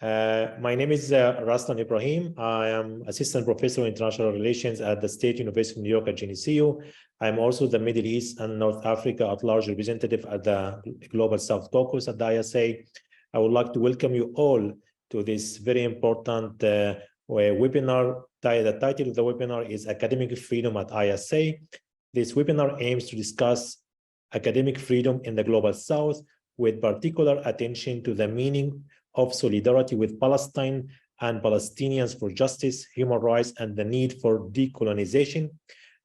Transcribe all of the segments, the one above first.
My name is Raslan Ibrahim. I am Assistant Professor of International Relations at the State University of New York at Geneseo. I'm also the Middle East and North Africa at large representative at the Global South Caucus at the ISA. I would like to welcome you all to this very important webinar. The title of the webinar is Academic Freedom at ISA. This webinar aims to discuss academic freedom in the Global South with particular attention to the meaning of solidarity with Palestine and Palestinians for justice, human rights, and the need for decolonization.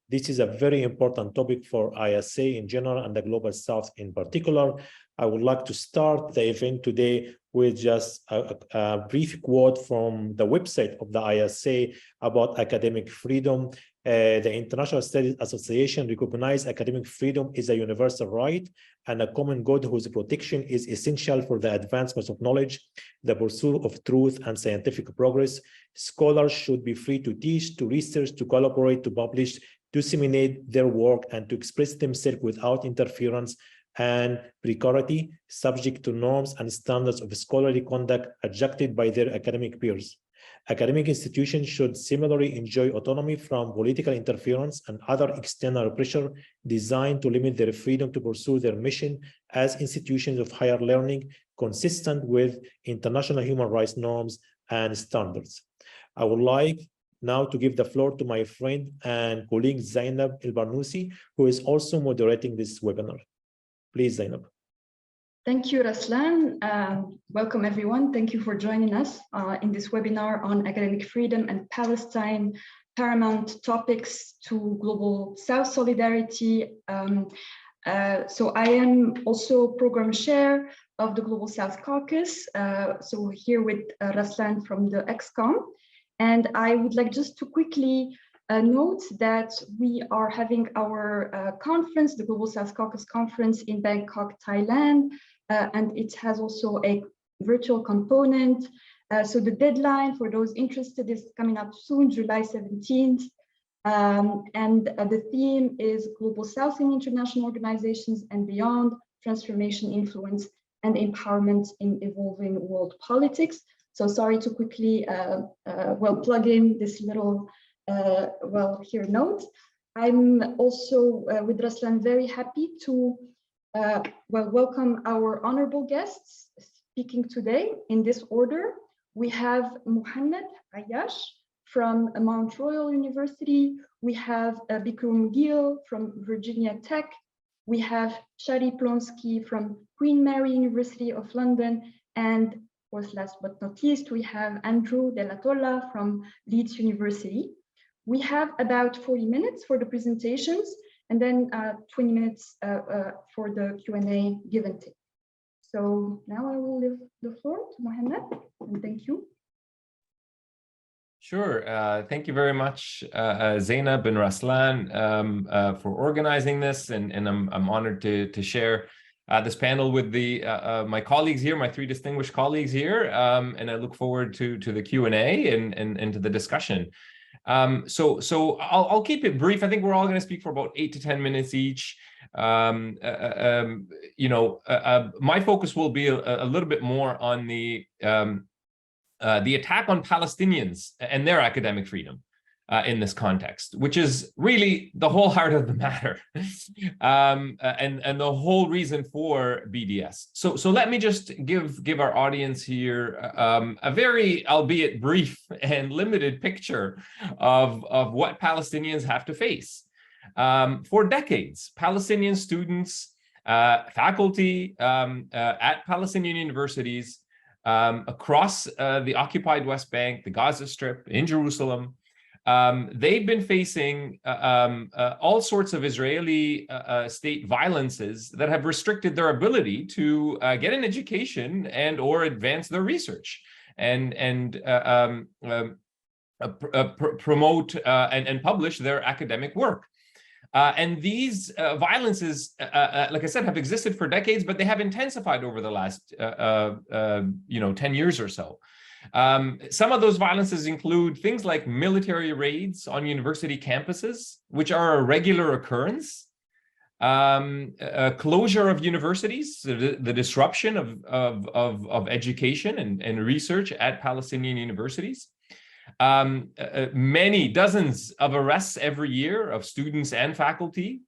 This is a very important topic for ISA in general and the Global South in particular. I would like to start the event today with just a brief quote from the website of the ISA about academic freedom. The International Studies Association recognizes academic freedom is a universal right and a common good whose protection is essential for the advancement of knowledge, the pursuit of truth, and scientific progress. Scholars should be free to teach, to research, to collaborate, to publish, to disseminate their work, and to express themselves without interference and precarity, subject to norms and standards of scholarly conduct adjusted by their academic peers. Academic institutions should similarly enjoy autonomy from political interference and other external pressure designed to limit their freedom to pursue their mission as institutions of higher learning consistent with international human rights norms and standards. I would like now to give the floor to my friend and colleague Zaynab Bernoussi, who is also moderating this webinar. Please, Zaynab. Thank you, Raslan. Welcome, everyone. Thank you for joining us in this webinar on academic freedom and Palestine, paramount topics to Global South solidarity. So I am also program chair of the Global South Caucus. So here with Raslan from the ExCom. And I would like just to quickly note that we are having our conference, the Global South Caucus Conference in Bangkok, Thailand, and it has also a virtual component. So the deadline for those interested is coming up soon, July 17th. And the theme is Global South in International Organizations and Beyond, Transformation, Influence, and Empowerment in Evolving World Politics. So sorry to quickly, plug in this little here note. I'm also with Raslan very happy to welcome our honorable guests speaking today in this order. We have Muhannad Ayyash from Mount Royal University. We have Bikrum Gill from Virginia Tech. We have Sharri Plonski from Queen Mary University of London. And of course, last but not least, we have Andrew Delatolla from Leeds University. We have about 40 minutes for the presentations and then 20 minutes for the Q&A give and take. So now I will leave the floor to Muhannad, and thank you. Sure. Thank you very much, Zaynab and Raslan, for organizing this, and I'm honored to share this panel with my colleagues here, my three distinguished colleagues here, and I look forward to the Q&A and to the discussion. So I'll keep it brief. I think we're all going to speak for about 8 to 10 minutes each. My focus will be a little bit more on the attack on Palestinians and their academic freedom in this context, which is really the whole heart of the matter, and the whole reason for BDS. So let me just give our audience here a very, albeit brief and limited picture of what Palestinians have to face. For decades, Palestinian students, faculty at Palestinian universities across the occupied West Bank, the Gaza Strip, in Jerusalem, they've been facing all sorts of Israeli state violences that have restricted their ability to get an education and or advance their research and promote and publish their academic work. And these violences, like I said, have existed for decades, but they have intensified over the last 10 years or so. Some of those violences include things like military raids on university campuses, which are a regular occurrence. closure of universities, the disruption of education and research at Palestinian universities. Many dozens of arrests every year of students and faculty.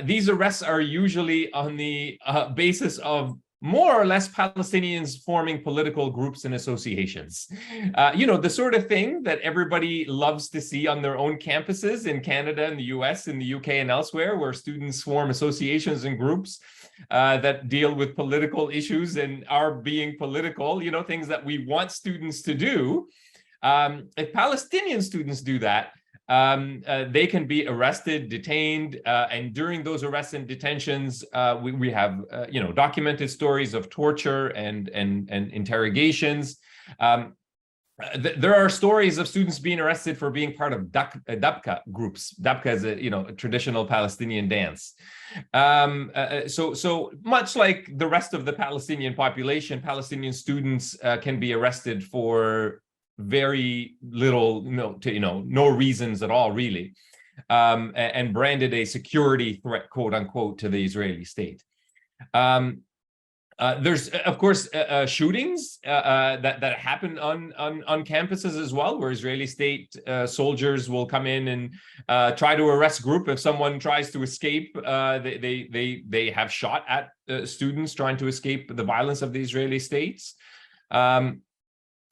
These arrests are usually on the basis of more or less Palestinians forming political groups and associations. You know, the sort of thing that everybody loves to see on their own campuses in Canada and the US, in the UK and elsewhere, where students form associations and groups that deal with political issues and are being political, you know, things that we want students to do. If Palestinian students do that, they can be arrested, detained, and during those arrests and detentions, we have you know, documented stories of torture and interrogations. There are stories of students being arrested for being part of dabka groups. Dabka is a, you know, a traditional Palestinian dance. So much like the rest of the Palestinian population, Palestinian students can be arrested for very little, no reasons at all, really, and branded a security threat, quote unquote, to the Israeli state. There's, of course, shootings that happen on campuses as well, where Israeli state soldiers will come in and try to arrest group. If someone tries to escape, they have shot at students trying to escape the violence of the Israeli states.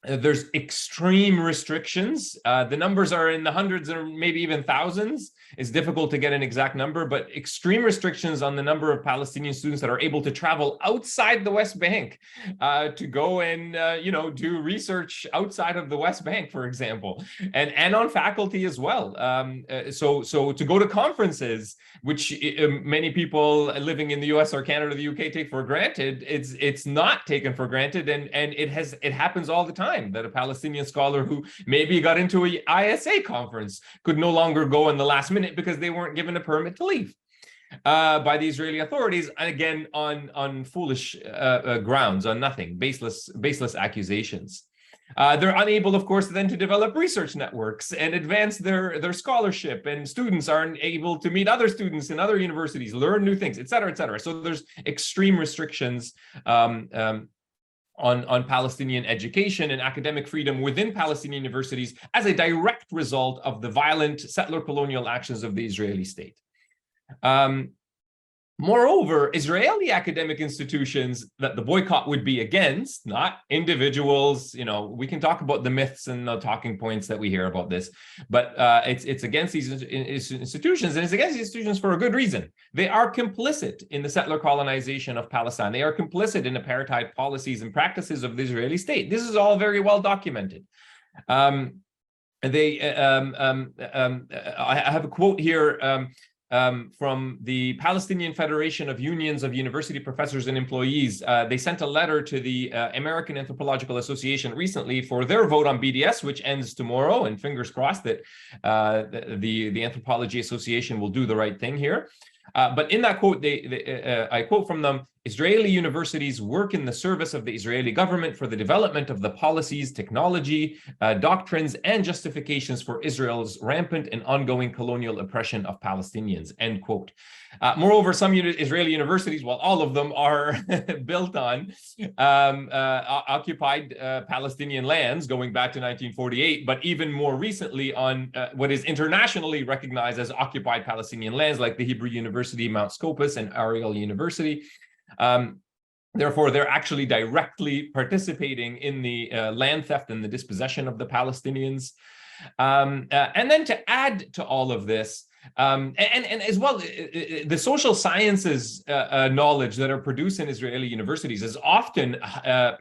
There's extreme restrictions. The numbers are in the hundreds or maybe even thousands. It's difficult to get an exact number, but extreme restrictions on the number of Palestinian students that are able to travel outside the West Bank to go and do research outside of the West Bank, for example, and on faculty as well. So to go to conferences, which many people living in the US or Canada or the UK take for granted, it's not taken for granted, and it happens all the time that a Palestinian scholar who maybe got into a ISA conference could no longer go in the last minute because they weren't given a permit to leave by the Israeli authorities, and again on foolish grounds, on nothing, baseless accusations. They're unable, of course, then to develop research networks and advance their scholarship, and students aren't able to meet other students in other universities, learn new things, et cetera, et cetera. So there's extreme restrictions on Palestinian education and academic freedom within Palestinian universities as a direct result of the violent settler colonial actions of the Israeli state. Moreover, Israeli academic institutions that the boycott would be against, not individuals, we can talk about the myths and the talking points that we hear about this, but it's against these institutions, and it's against these institutions for a good reason. They are complicit in the settler colonization of Palestine. They are complicit in apartheid policies and practices of the Israeli state. This is all very well documented. I have a quote here from the Palestinian Federation of Unions of University Professors and Employees. They sent a letter to the American Anthropological Association recently for their vote on BDS, which ends tomorrow, and fingers crossed that the Anthropology Association will do the right thing here. But in that quote, I quote from them: Israeli universities work in the service of the Israeli government for the development of the policies, technology, doctrines, and justifications for Israel's rampant and ongoing colonial oppression of Palestinians, end quote. Moreover, some Israeli universities, well, all of them are built on occupied Palestinian lands going back to 1948, but even more recently on what is internationally recognized as occupied Palestinian lands, like the Hebrew University, Mount Scopus, and Ariel University. Therefore, they're actually directly participating in the land theft and the dispossession of the Palestinians. And then to add to all of this, and as well, the social sciences knowledge that are produced in Israeli universities is often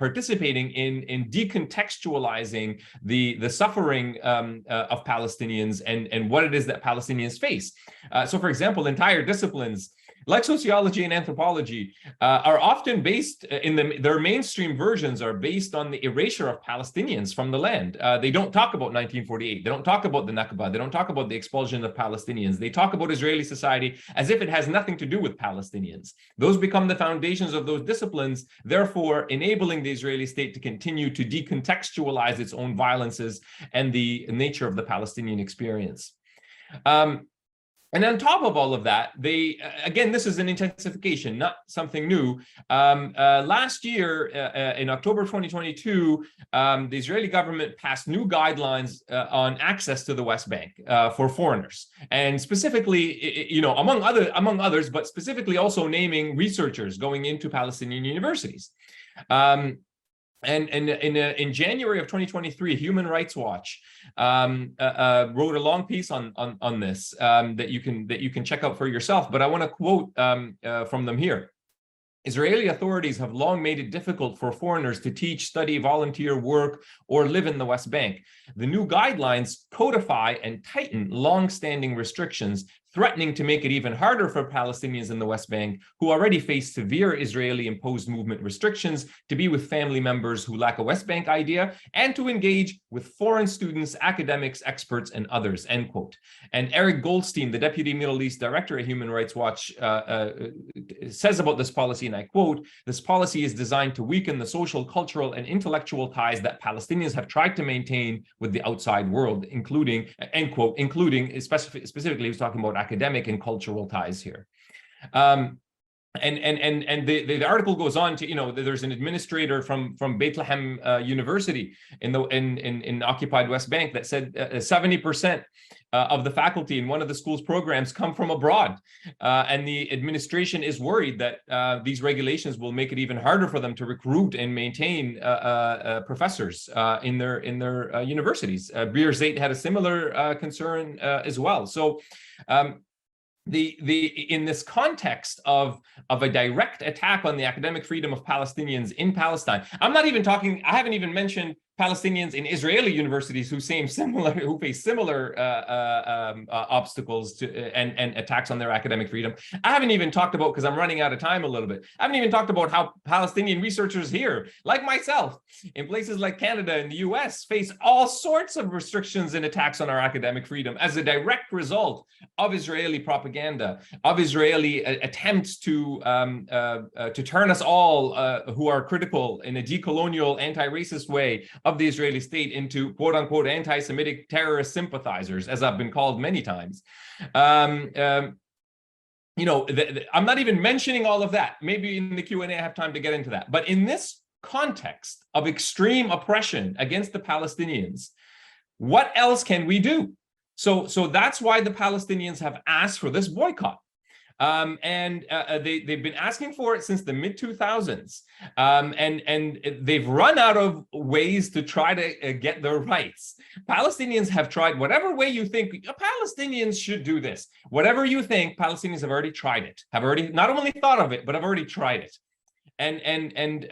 participating in decontextualizing the suffering of Palestinians and what it is that Palestinians face. So, for example, entire disciplines like sociology and anthropology are often based in their mainstream versions are based on the erasure of Palestinians from the land. They don't talk about 1948. They don't talk about the Nakba. They don't talk about the expulsion of Palestinians. They talk about Israeli society as if it has nothing to do with Palestinians. Those become the foundations of those disciplines, therefore enabling the Israeli state to continue to decontextualize its own violences and the nature of the Palestinian experience. And on top of all of that, they, again, this is an intensification, not something new. Last year, in October 2022, the Israeli government passed new guidelines on access to the West Bank for foreigners, and specifically, you know, among others, but specifically also naming researchers going into Palestinian universities. And in January of 2023, Human Rights Watch wrote a long piece on this that you can check out for yourself. But I want to quote from them here. Israeli authorities have long made it difficult for foreigners to teach, study, volunteer, work, or live in the West Bank. The new guidelines codify and tighten long-standing restrictions, threatening to make it even harder for Palestinians in the West Bank, who already face severe Israeli-imposed movement restrictions, to be with family members who lack a West Bank idea, and to engage with foreign students, academics, experts, and others, end quote. And Eric Goldstein, the Deputy Middle East Director at Human Rights Watch, says about this policy, and I quote, "This policy is designed to weaken the social, cultural, and intellectual ties that Palestinians have tried to maintain with the outside world, including," end quote, including, specifically, he was talking about academic and cultural ties here. And the article goes on to, you know, there's an administrator from Bethlehem University in occupied West Bank that said 70% of the faculty in one of the school's programs come from abroad, and the administration is worried that these regulations will make it even harder for them to recruit and maintain professors in their universities. Birzeit had a similar concern as well. So. In this context of a direct attack on the academic freedom of Palestinians in Palestine, I haven't even mentioned Palestinians in Israeli universities who face similar obstacles to and attacks on their academic freedom. I haven't even talked about, because I'm running out of time a little bit, I haven't even talked about how Palestinian researchers here, like myself, in places like Canada and the US, face all sorts of restrictions and attacks on our academic freedom as a direct result of Israeli propaganda, of Israeli attempts to turn us all who are critical in a decolonial, anti-racist way of the Israeli state into quote unquote anti-Semitic terrorist sympathizers, as I've been called many times. You know, I'm not even mentioning all of that. Maybe in the Q&A I have time to get into that. But in this context of extreme oppression against the Palestinians, what else can we do? So that's why the Palestinians have asked for this boycott. They've been asking for it since the mid-2000s, and they've run out of ways to try to get their rights. Palestinians have tried whatever way you think Palestinians should do this. Whatever you think, Palestinians have already tried it, have already not only thought of it, but have already tried it. And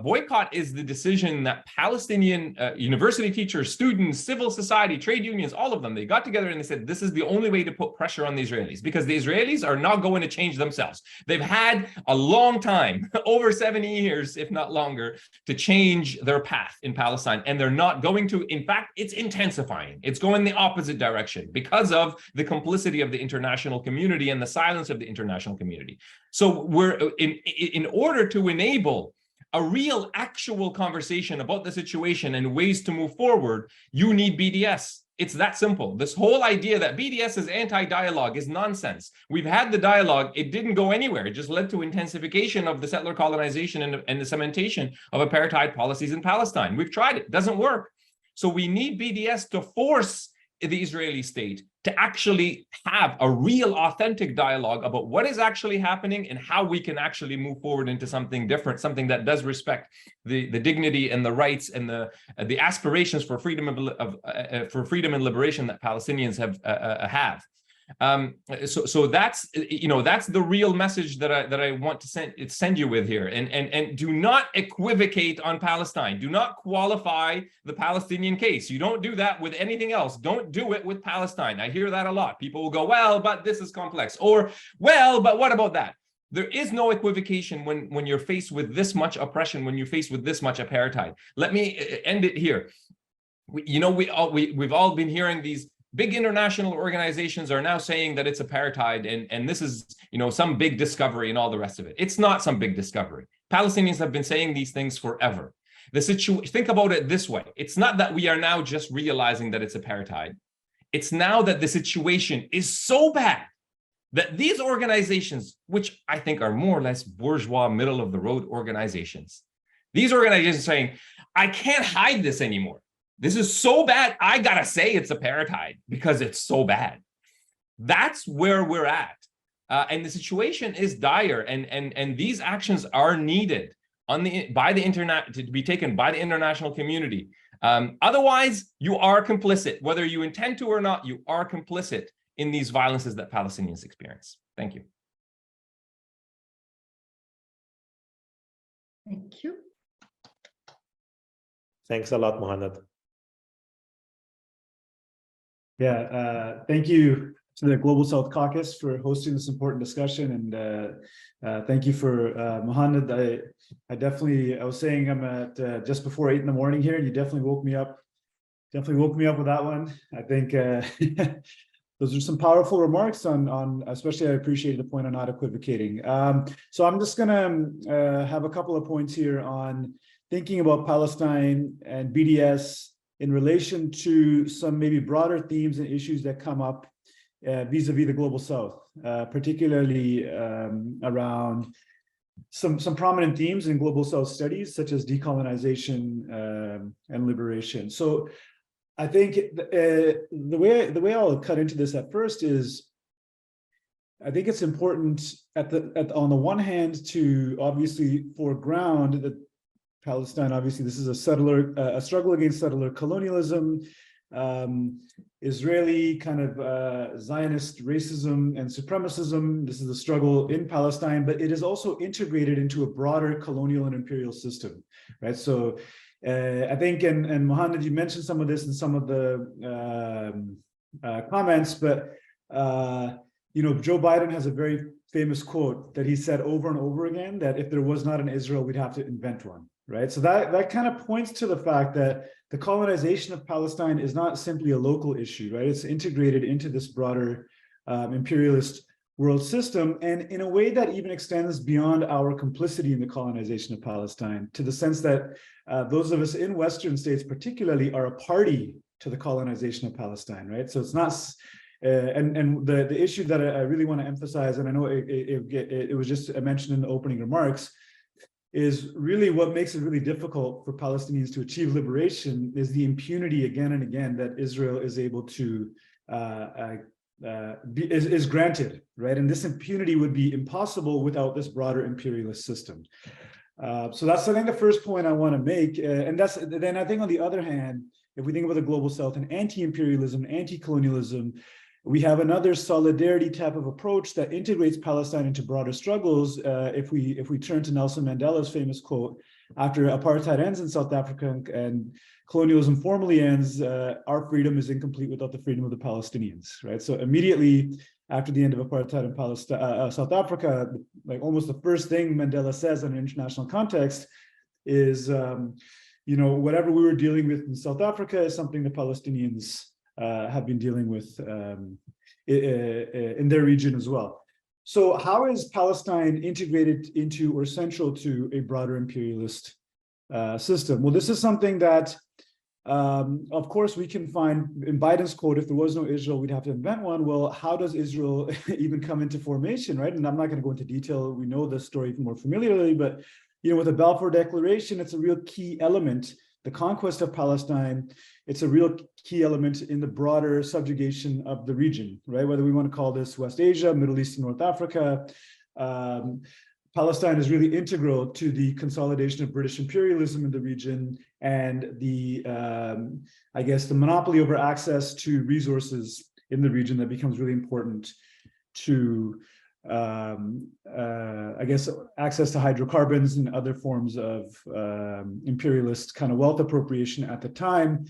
boycott is the decision that Palestinian university teachers, students, civil society, trade unions, all of them, they got together and they said, this is the only way to put pressure on the Israelis, because the Israelis are not going to change themselves. They've had a long time, over 70 years, if not longer, to change their path in Palestine. And they're not going to. In fact, it's intensifying. It's going the opposite direction because of the complicity of the international community and the silence of the international community. So we're in order to enable a real actual conversation about the situation and ways to move forward, you need BDS. It's that simple. This whole idea that BDS is anti-dialogue is nonsense. We've had the dialogue. It didn't go anywhere. It just led to intensification of the settler colonization and the cementation of apartheid policies in Palestine. We've tried it. It doesn't work. So we need BDS to force the Israeli state to actually have a real authentic dialogue about what is actually happening and how we can actually move forward into something different, something that does respect the dignity and the rights and the aspirations for freedom and liberation that Palestinians have. So that's, you know, that's the real message that I want to send you with here. And do not equivocate on Palestine. Do not qualify the Palestinian case. You don't do that with anything else. Don't do it with Palestine. I hear that a lot. People will go, well, but this is complex, or well, but what about that? There is no equivocation when you're faced with this much oppression, when you're faced with this much apartheid. Let me end it here. You know, we've all been hearing these big international organizations are now saying that it's apartheid and this is, you know, some big discovery and all the rest of it. It's not some big discovery. Palestinians have been saying these things forever. Think about it this way. It's not that we are now just realizing that it's apartheid. It's now that the situation is so bad that these organizations, which I think are more or less bourgeois, middle of the road organizations, these organizations are saying, I can't hide this anymore. This is so bad. I gotta say it's apartheid because it's so bad. That's where we're at. And the situation is dire, and these actions are needed by the internet to be taken by the international community. Otherwise, you are complicit. Whether you intend to or not, you are complicit in these violences that Palestinians experience. Thank you. Thank you. Thanks a lot, Muhannad. Yeah, thank you to the Global South Caucus for hosting this important discussion, and thank you for Muhannad. I was saying I'm at just before 8 in the morning here, and you definitely woke me up. Definitely woke me up with that one. I think those are some powerful remarks on especially I appreciated the point on not equivocating. So I'm just gonna have a couple of points here on thinking about Palestine and BDS in relation to some maybe broader themes and issues that come up vis-a-vis the Global South, particularly around some prominent themes in Global South studies, such as decolonization and liberation. So I think the way I'll cut into this at first is, I think it's important on the one hand to obviously foreground that Palestine, obviously, this is a struggle against settler colonialism, Israeli kind of Zionist racism and supremacism. This is a struggle in Palestine, but it is also integrated into a broader colonial and imperial system, right? So I think, and Muhannad, you mentioned some of this in some of the comments, but you know, Joe Biden has a very famous quote that he said over and over again, that if there was not an Israel, we'd have to invent one. Right. So that kind of points to the fact that the colonization of Palestine is not simply a local issue, right? It's integrated into this broader imperialist world system, and in a way that even extends beyond our complicity in the colonization of Palestine, to the sense that those of us in Western states particularly are a party to the colonization of Palestine, right? So it's not, and the issue that I really want to emphasize, and I know it was just mentioned in the opening remarks, is really what makes it really difficult for Palestinians to achieve liberation is the impunity again and again that Israel is able to is granted, right? And this impunity would be impossible without this broader imperialist system. So that's, I think, the first point I want to make. And that's, then I think on the other hand, if we think about the Global South and anti-imperialism, anti-colonialism, we have another solidarity type of approach that integrates Palestine into broader struggles. If we turn to Nelson Mandela's famous quote, after apartheid ends in South Africa and colonialism formally ends, our freedom is incomplete without the freedom of the Palestinians, right? So immediately after the end of apartheid in Palestine, South Africa, like almost the first thing Mandela says in an international context is, you know, whatever we were dealing with in South Africa is something the Palestinians have been dealing with in their region as well. So how is Palestine integrated into or central to a broader imperialist system? Well, this is something that, of course, we can find in Biden's quote, if there was no Israel, we'd have to invent one. Well, how does Israel even come into formation, right? And I'm not going to go into detail. We know the story more familiarly, but, you know, with the Balfour Declaration, it's a real key element. The conquest of Palestine, it's a real key element in the broader subjugation of the region, right? Whether we want to call this West Asia, Middle East, and North Africa, Palestine is really integral to the consolidation of British imperialism in the region and the, I guess, the monopoly over access to resources in the region that becomes really important to, I guess, access to hydrocarbons and other forms of imperialist kind of wealth appropriation at the time.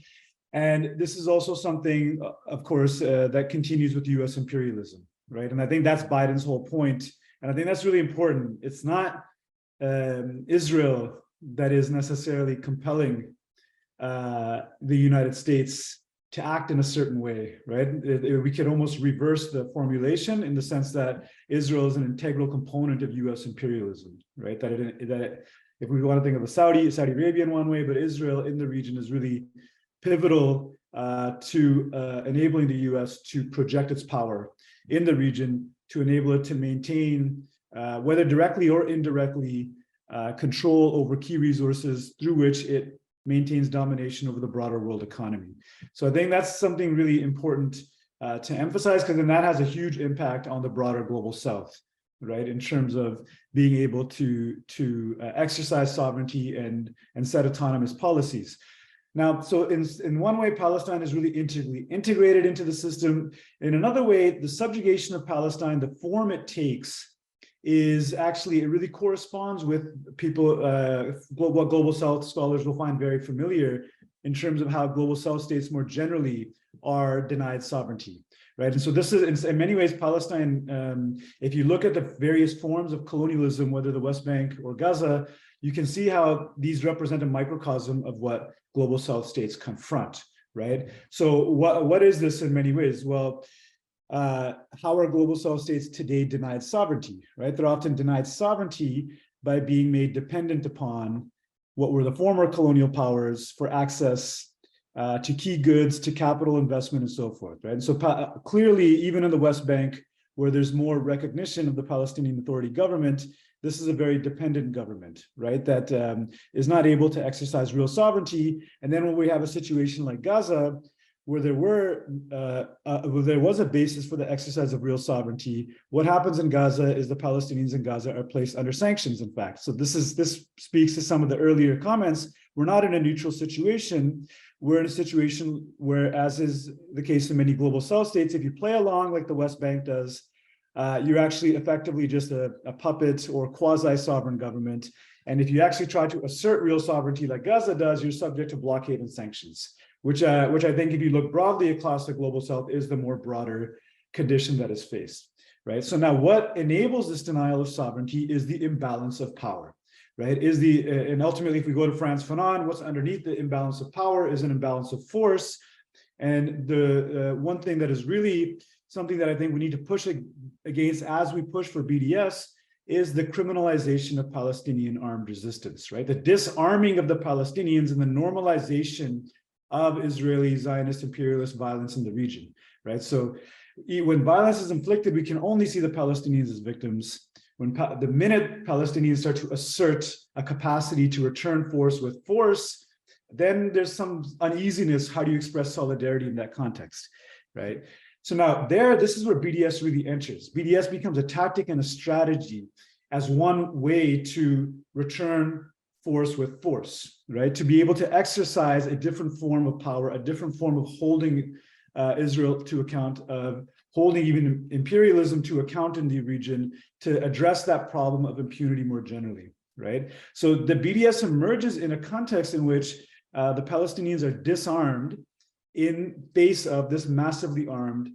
And this is also something, of course, that continues with US imperialism, right? And I think that's Biden's whole point. And I think that's really important. It's not Israel that is necessarily compelling the United States to act in a certain way, right? We could almost reverse the formulation in the sense that Israel is an integral component of US imperialism, right? That if we want to think of Saudi Arabia in one way, but Israel in the region is really pivotal to enabling the US to project its power in the region to enable it to maintain, whether directly or indirectly, control over key resources through which it maintains domination over the broader world economy. So I think that's something really important to emphasize, because then that has a huge impact on the broader global South, right? In terms of being able to exercise sovereignty and set autonomous policies. Now, so in one way, Palestine is really integrated into the system. In another way, the subjugation of Palestine, the form it takes, is actually, it really corresponds with people, what Global South scholars will find very familiar in terms of how Global South states more generally are denied sovereignty, right? And so this is, in many ways, Palestine, if you look at the various forms of colonialism, whether the West Bank or Gaza, you can see how these represent a microcosm of what Global South states confront, right? So what is this in many ways? Well, how are Global South states today denied sovereignty, right? They're often denied sovereignty by being made dependent upon what were the former colonial powers for access to key goods, to capital investment, and so forth, right? And so clearly, even in the West Bank, where there's more recognition of the Palestinian Authority government, this is a very dependent government, right? That is not able to exercise real sovereignty. And then when we have a situation like Gaza, where there was a basis for the exercise of real sovereignty, what happens in Gaza is the Palestinians in Gaza are placed under sanctions, in fact. So this speaks to some of the earlier comments. We're not in a neutral situation. We're in a situation where, as is the case in many Global South states, if you play along like the West Bank does, you're actually effectively just a puppet or quasi-sovereign government. And if you actually try to assert real sovereignty like Gaza does, you're subject to blockade and sanctions, which I think, if you look broadly across the Global South, is the more broader condition that is faced, right? So now what enables this denial of sovereignty is the imbalance of power, right? And ultimately, if we go to Frantz Fanon, what's underneath the imbalance of power is an imbalance of force. And the one thing that is really something that I think we need to push against as we push for BDS is the criminalization of Palestinian armed resistance, right? The disarming of the Palestinians and the normalization of Israeli Zionist imperialist violence in the region, right? So when violence is inflicted, we can only see the Palestinians as victims. The minute Palestinians start to assert a capacity to return force with force, then there's some uneasiness. How do you express solidarity in that context, right? So now this is where BDS really enters. BDS becomes a tactic and a strategy as one way to return force with force, right? To be able to exercise a different form of power, a different form of holding Israel to account, of holding even imperialism to account in the region, to address that problem of impunity more generally, right? So the BDS emerges in a context in which the Palestinians are disarmed in face of this massively armed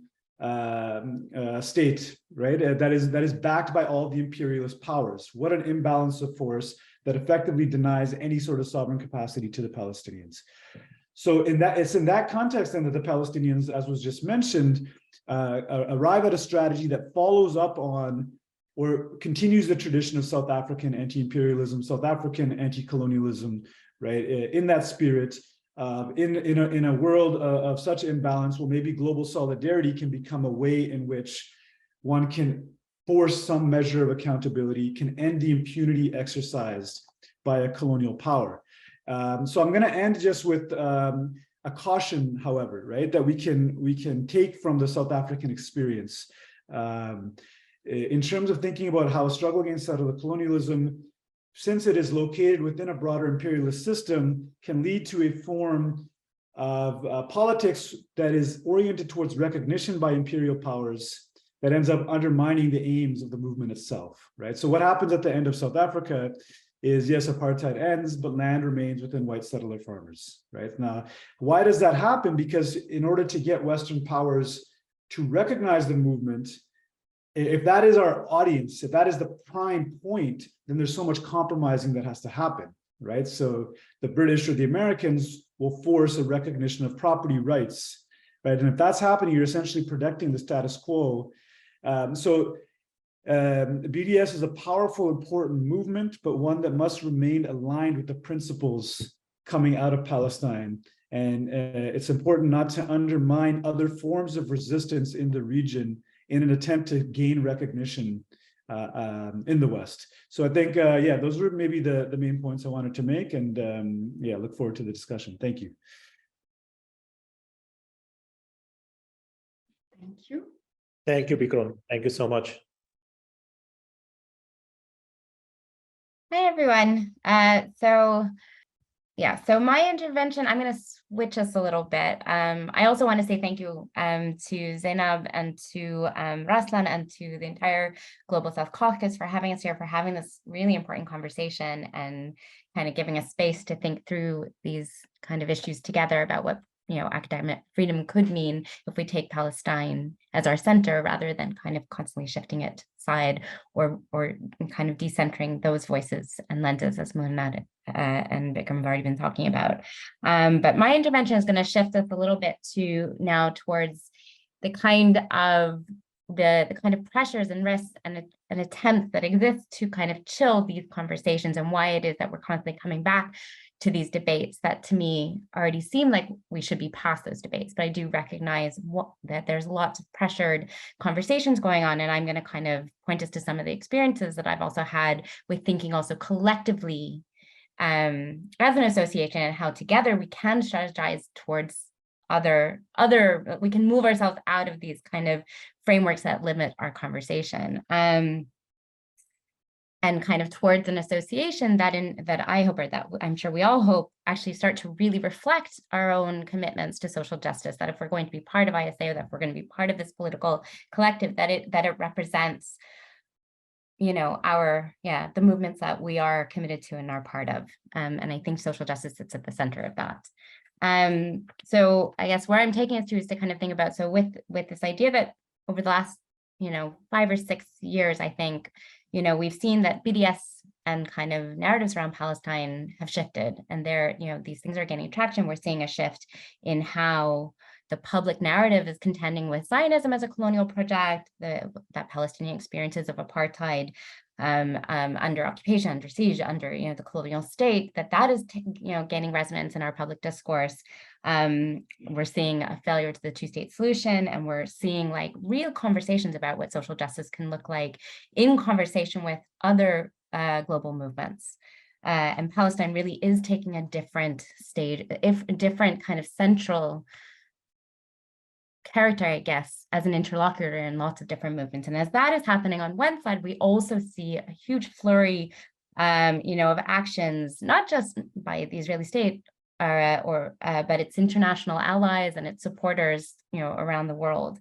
state, right? That is backed by all the imperialist powers. What an imbalance of force that effectively denies any sort of sovereign capacity to the Palestinians. So it's in that context then that the Palestinians, as was just mentioned, arrive at a strategy that follows up on or continues the tradition of South African anti-imperialism, South African anti-colonialism, right? In that spirit, in a world of such imbalance, well, maybe global solidarity can become a way in which one can force some measure of accountability, can end the impunity exercised by a colonial power. So I'm going to end just with a caution, however, right, that we can take from the South African experience in terms of thinking about how a struggle against settler colonialism, since it is located within a broader imperialist system, can lead to a form of politics that is oriented towards recognition by imperial powers that ends up undermining the aims of the movement itself, right? So what happens at the end of South Africa is, yes, apartheid ends, but land remains within white settler farmers, right? Now, why does that happen? Because in order to get Western powers to recognize the movement, if that is our audience, if that is the prime point, then there's so much compromising that has to happen, right? So the British or the Americans will force a recognition of property rights, right? And if that's happening, you're essentially protecting the status quo. BDS is a powerful, important movement, but one that must remain aligned with the principles coming out of Palestine. And it's important not to undermine other forms of resistance in the region in an attempt to gain recognition in the West. So I think, yeah, those were maybe the main points I wanted to make, and yeah, look forward to the discussion. Thank you. Thank you. Thank you, Bikrum. Thank you so much. Hi, everyone. So my intervention, I'm going to switch us a little bit. I also want to say thank you to Zaynab and to Raslan and to the entire Global South Caucus for having us here, for having this really important conversation and kind of giving us space to think through these kind of issues together about what, you know, academic freedom could mean if we take Palestine as our center rather than kind of constantly shifting it aside or kind of decentering those voices and lenses, as Muhannad and Bikrum have already been talking about. But my intervention is going to shift us a little bit now towards the kind of pressures and risks and attempts that exist to kind of chill these conversations, and why it is that we're constantly coming back to these debates that to me already seem like we should be past those debates. But I do recognize that there's lots of pressured conversations going on, and I'm going to kind of point us to some of the experiences that I've also had with thinking also collectively as an association, and how together we can strategize towards we can move ourselves out of these kind of frameworks that limit our conversation. And kind of towards an association that I hope, or that I'm sure we all hope, actually start to really reflect our own commitments to social justice, that if we're going to be part of ISA, or that if we're going to be part of this political collective, that it represents, you know, the movements that we are committed to and are part of. And I think social justice sits at the center of that. So I guess where I'm taking us to is to kind of think about, so with this idea that over the last, 5 or 6 years, I think, we've seen that BDS and kind of narratives around Palestine have shifted, and these things are gaining traction. We're seeing a shift in how the public narrative is contending with Zionism as a colonial project, that Palestinian experiences of apartheid, under occupation, under siege, under the colonial state, that is gaining resonance in our public discourse. We're seeing a failure to the two-state solution, and we're seeing like real conversations about what social justice can look like in conversation with other global movements. And Palestine really is taking a different stage, a different kind of central character, I guess, as an interlocutor in lots of different movements. And as that is happening on one side, we also see a huge flurry, of actions, not just by the Israeli state, but its international allies and its supporters, around the world,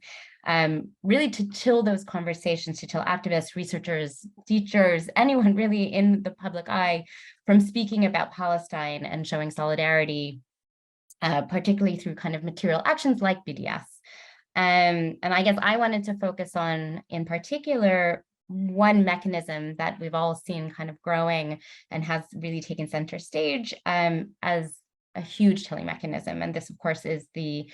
really to chill those conversations, to chill activists, researchers, teachers, anyone really in the public eye from speaking about Palestine and showing solidarity, particularly through kind of material actions like BDS. And I guess I wanted to focus on, in particular, one mechanism that we've all seen kind of growing and has really taken center stage as a huge chilling mechanism. And this, of course, is the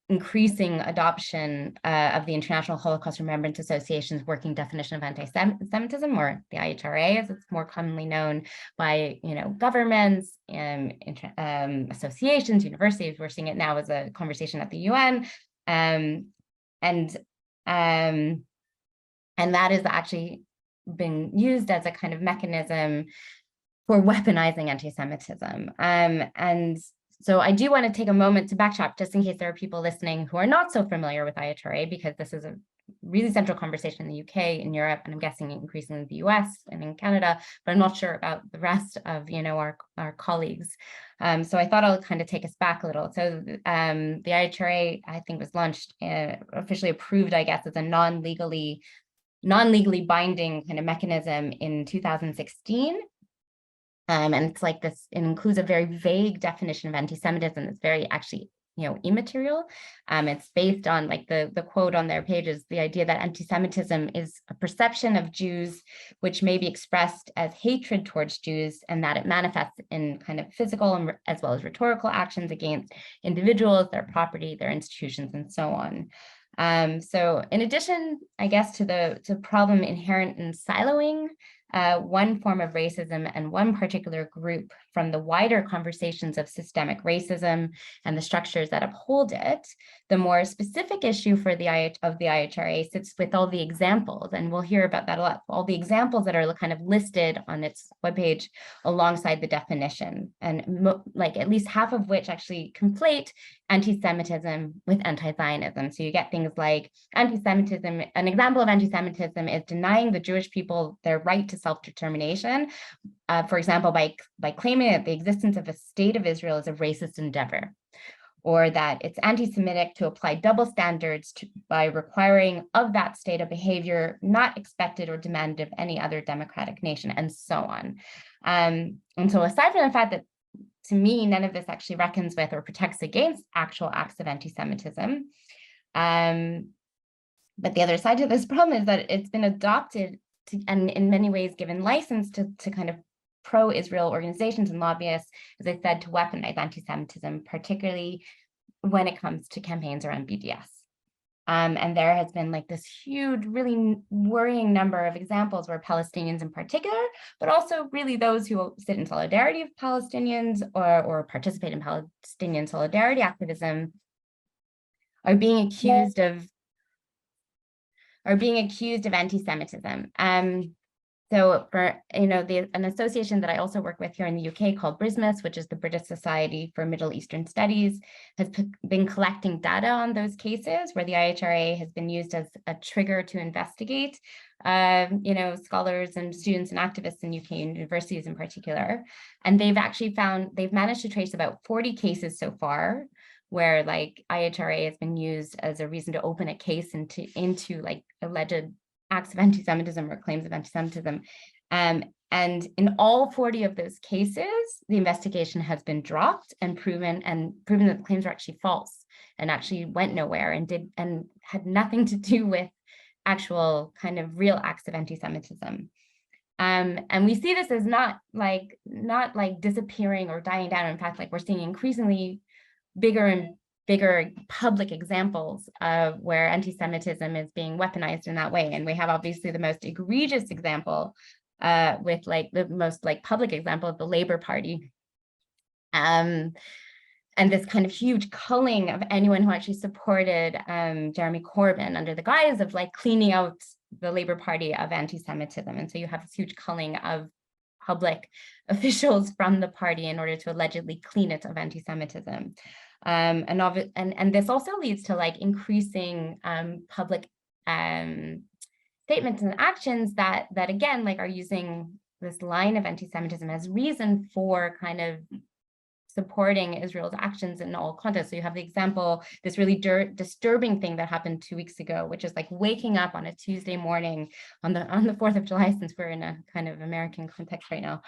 increasing adoption of the International Holocaust Remembrance Association's working definition of anti-Semitism, or the IHRA, as it's more commonly known by governments, associations, universities. We're seeing it now as a conversation at the UN. And that is actually been used as a kind of mechanism for weaponizing anti-Semitism. And so I do want to take a moment to backtrack, just in case there are people listening who are not so familiar with IHRA, because this is a really central conversation in the UK, in Europe, and I'm guessing increasingly in the US and in Canada, but I'm not sure about the rest of our colleagues. So I thought I'll kind of take us back a little. So the IHRA, I think, was launched, officially approved, I guess, as a non-legally binding kind of mechanism in 2016. And it's like this, it includes a very vague definition of anti-Semitism that's very actually, immaterial. It's based on, like, the quote on their page is the idea that anti-Semitism is a perception of Jews which may be expressed as hatred towards Jews, and that it manifests in kind of physical as well as rhetorical actions against individuals, their property, their institutions, and so on. So in addition, I guess, to the problem inherent in siloing one form of racism and one particular group from the wider conversations of systemic racism and the structures that uphold it, the more specific issue for the IHRA sits with all the examples, and we'll hear about that a lot, all the examples that are kind of listed on its webpage alongside the definition, and like at least half of which actually conflate anti-Semitism with anti-Zionism. So you get things like anti-Semitism, an example of anti-Semitism is denying the Jewish people their right to self-determination, for example, by claiming that the existence of a state of Israel is a racist endeavor, or that it's anti-Semitic to apply double standards by requiring of that state a behavior not expected or demanded of any other democratic nation, and so on. And so aside from the fact that, to me, none of this actually reckons with or protects against actual acts of anti-Semitism, but the other side to this problem is that it's been adopted to, and in many ways given license to kind of pro-Israel organizations and lobbyists, as I said, to weaponize anti-Semitism, particularly when it comes to campaigns around BDS. And there has been like this huge, really worrying number of examples where Palestinians in particular, but also really those who sit in solidarity with Palestinians or participate in Palestinian solidarity activism are being accused of anti-Semitism. So for, an association that I also work with here in the UK called BRISMUS, which is the British Society for Middle Eastern Studies, has been collecting data on those cases where the IHRA has been used as a trigger to investigate, scholars and students and activists in UK universities in particular. And they've managed to trace about 40 cases so far where like IHRA has been used as a reason to open a case into like alleged acts of anti-Semitism or claims of anti-Semitism. And in all 40 of those cases, the investigation has been dropped and proven that the claims were actually false and actually went nowhere and had nothing to do with actual kind of real acts of anti-Semitism. And we see this as not like disappearing or dying down. In fact, like we're seeing increasingly bigger and bigger public examples of where anti-Semitism is being weaponized in that way. And we have obviously the most egregious example with like the most like public example of the Labour Party. And this kind of huge culling of anyone who actually supported Jeremy Corbyn under the guise of like cleaning out the Labour Party of anti-Semitism. And so you have this huge culling of public officials from the party in order to allegedly clean it of anti-Semitism. And this also leads to like increasing public statements and actions that again like are using this line of anti-Semitism as reason for kind of supporting Israel's actions in all contexts. So you have the example, this really disturbing thing that happened 2 weeks ago, which is like waking up on a Tuesday morning on the 4th of July, since we're in a kind of American context right now,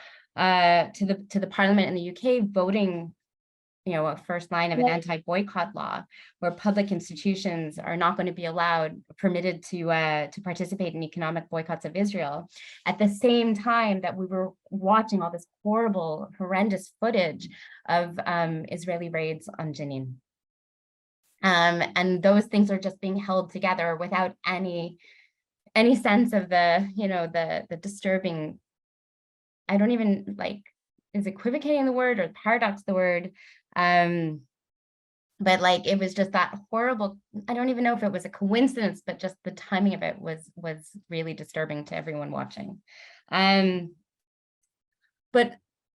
to the Parliament in the UK voting a first line of an anti-boycott law where public institutions are not going to be permitted to participate in economic boycotts of Israel. At the same time that we were watching all this horrible, horrendous footage of Israeli raids on Jenin. And those things are just being held together without any sense of the disturbing, I don't even like, is equivocating the word or paradox the word. But like it was just that horrible, I don't even know if it was a coincidence, but just the timing of it was really disturbing to everyone watching. But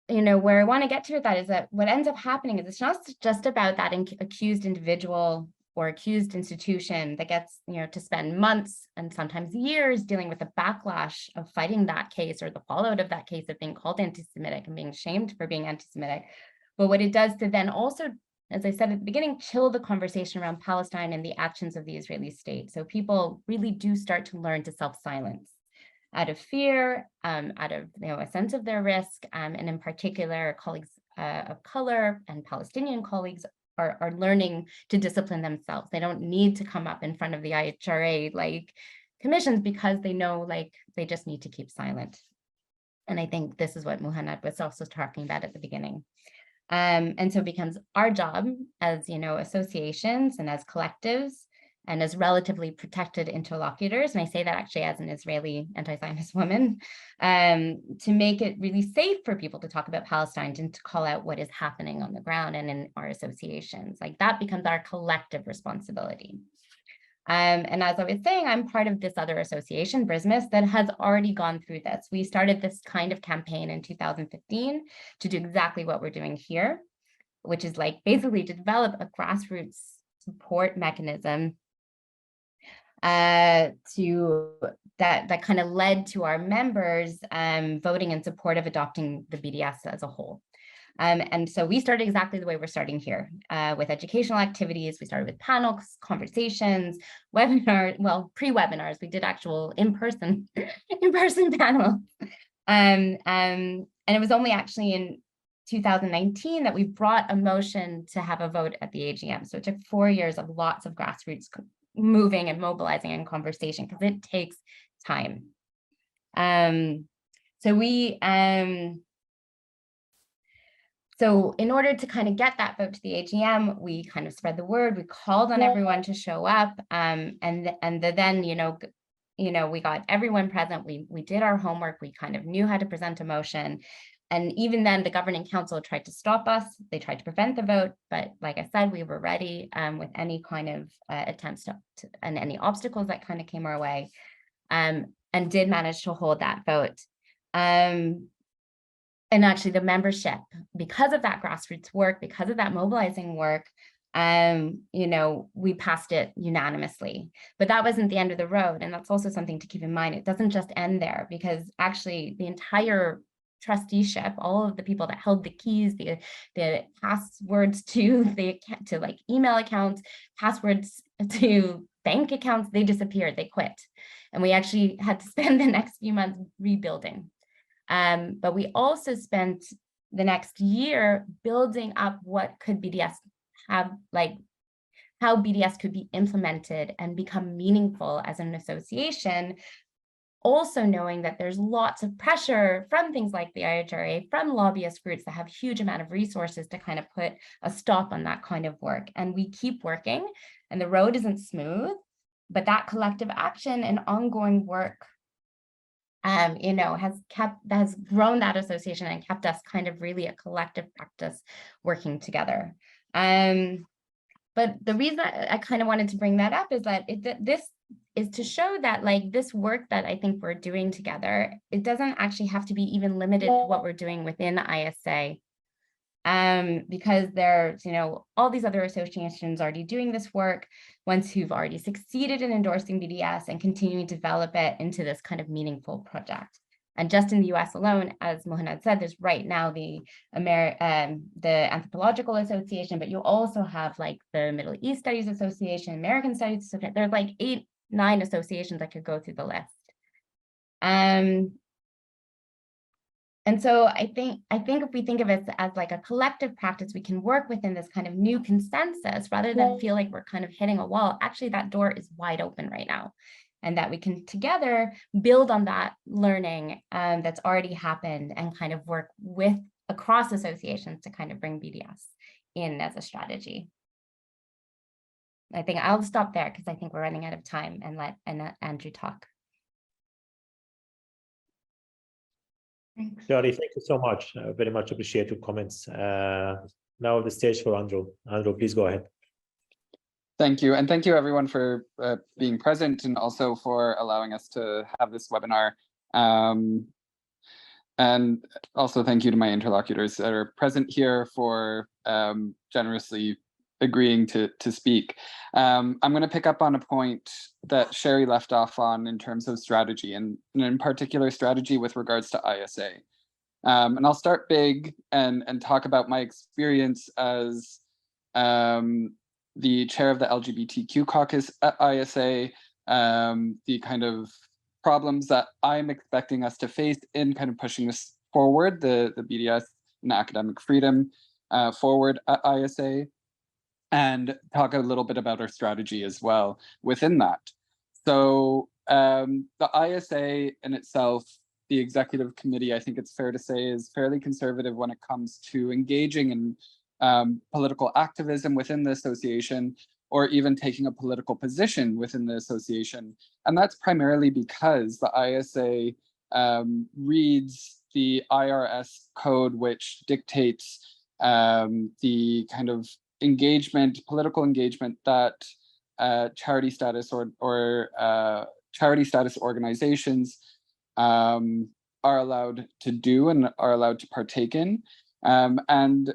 where I want to get to with that is that what ends up happening is it's not just about that accused individual or accused institution that gets to spend months and sometimes years dealing with the backlash of fighting that case or the fallout of that case of being called anti-Semitic and being shamed for being anti-Semitic. But what it does to then also, as I said at the beginning, chill the conversation around Palestine and the actions of the Israeli state. So people really do start to learn to self-silence out of fear, out of a sense of their risk, and in particular, colleagues of color and Palestinian colleagues are learning to discipline themselves. They don't need to come up in front of the IHRA like commissions because they know like they just need to keep silent. And I think this is what Muhannad was also talking about at the beginning. And so it becomes our job as associations and as collectives and as relatively protected interlocutors, and I say that actually as an Israeli anti-Zionist woman, to make it really safe for people to talk about Palestine and to call out what is happening on the ground and in our associations. Like that becomes our collective responsibility. And as I was saying, I'm part of this other association, BRISMUS, that has already gone through this. We started this kind of campaign in 2015 to do exactly what we're doing here, which is like basically to develop a grassroots support mechanism that kind of led to our members voting in support of adopting the BDS as a whole. And so we started exactly the way we're starting here with educational activities. We started with panels, conversations, webinars, well, pre-webinars. We did actual in-person panels. And it was only actually in 2019 that we brought a motion to have a vote at the AGM. So it took 4 years of lots of grassroots moving and mobilizing and conversation because it takes time. So in order to kind of get that vote to the AGM, we kind of spread the word. We called on everyone to show up, and then we got everyone present. We did our homework. We kind of knew how to present a motion, and even then, the governing council tried to stop us. They tried to prevent the vote, but like I said, we were ready with any kind of attempts and any obstacles that kind of came our way, and did manage to hold that vote. And actually the membership, because of that grassroots work, because of that mobilizing work, we passed it unanimously. But that wasn't the end of the road. And that's also something to keep in mind. It doesn't just end there, because actually the entire trusteeship, all of the people that held the keys, the passwords to like email accounts, passwords to bank accounts, they disappeared, they quit. And we actually had to spend the next few months rebuilding. But we also spent the next year building up what could BDS have, like how BDS could be implemented and become meaningful as an association, also knowing that there's lots of pressure from things like the IHRA, from lobbyist groups that have huge amount of resources to kind of put a stop on that kind of work. And we keep working, and the road isn't smooth, but that collective action and ongoing work has grown that association and kept us kind of really a collective practice working together. But the reason I kind of wanted to bring that up is that this is to show that like this work that I think we're doing together, it doesn't actually have to be even limited to what we're doing within ISA. Because there's, all these other associations already doing this work, ones who've already succeeded in endorsing BDS and continuing to develop it into this kind of meaningful project. And just in the US alone, as Muhannad said, there's right now the Anthropological Association, but you also have like the Middle East Studies Association, American Studies Association. There's like 8-9 associations that could go through the list. And so I think if we think of it as like a collective practice, we can work within this kind of new consensus rather than feel like we're kind of hitting a wall. Actually, that door is wide open right now, and that we can together build on that learning that's already happened and kind of work with across associations to kind of bring BDS in as a strategy. I think I'll stop there because I think we're running out of time and let Andrew talk. Thanks. Sharri, thank you so much. Very much appreciate your comments. Now the stage for Andrew. Andrew, please go ahead. Thank you. And thank you everyone for being present and also for allowing us to have this webinar. And also thank you to my interlocutors that are present here for generously agreeing to speak. I'm going to pick up on a point that Sharri left off on in terms of strategy, and in particular strategy with regards to ISA. And I'll start big and talk about my experience as the chair of the LGBTQ caucus at ISA, the kind of problems that I'm expecting us to face in kind of pushing this forward, the BDS and academic freedom forward at ISA, and talk a little bit about our strategy as well within that. So the ISA in itself, the executive committee, I think it's fair to say, is fairly conservative when it comes to engaging in political activism within the association. or even taking a political position within the association. And that's primarily because the ISA reads the IRS code, which dictates the kind of engagement, political engagement that charity status or charity status organizations are allowed to do and are allowed to partake in. And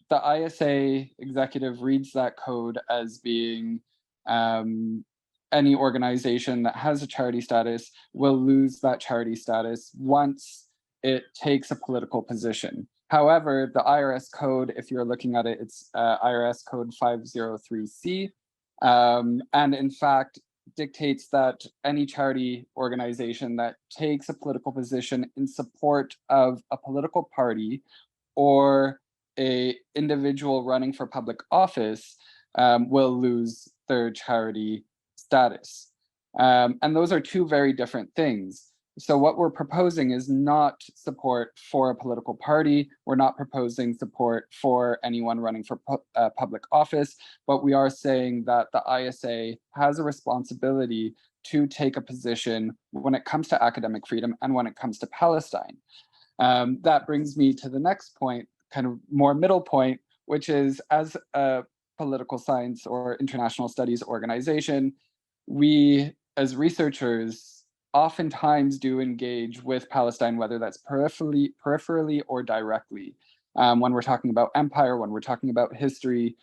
the ISA executive reads that code as being any organization that has a charity status will lose that charity status once it takes a political position. However, the IRS code, if you're looking at it, it's IRS code 503C, and in fact dictates that any charity organization that takes a political position in support of a political party or a individual running for public office will lose their charity status. And those are two very different things. So what we're proposing is not support for a political party. We're not proposing support for anyone running for public office, but we are saying that the ISA has a responsibility to take a position when it comes to academic freedom and when it comes to Palestine. That brings me to the next point, kind of more middle point, which is as a political science or international studies organization, we as researchers oftentimes do engage with Palestine, whether that's peripherally or directly. When we're talking about empire, when we're talking about history,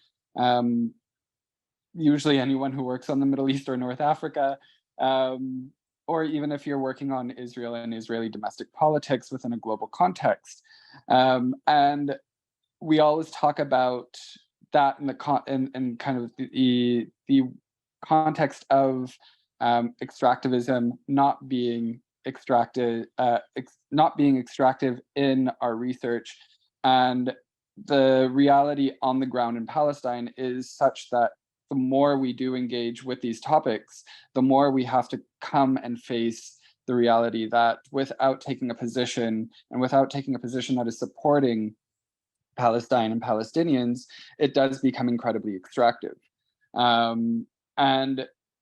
usually anyone who works on the Middle East or North Africa, or even if you're working on Israel and Israeli domestic politics within a global context. And we always talk about that in the kind of the context of extractivism not being extractive in our research, and the reality on the ground in Palestine is such that the more we do engage with these topics, the more we have to come and face the reality that without taking a position and without taking a position that is supporting Palestine and Palestinians, it does become incredibly extractive. And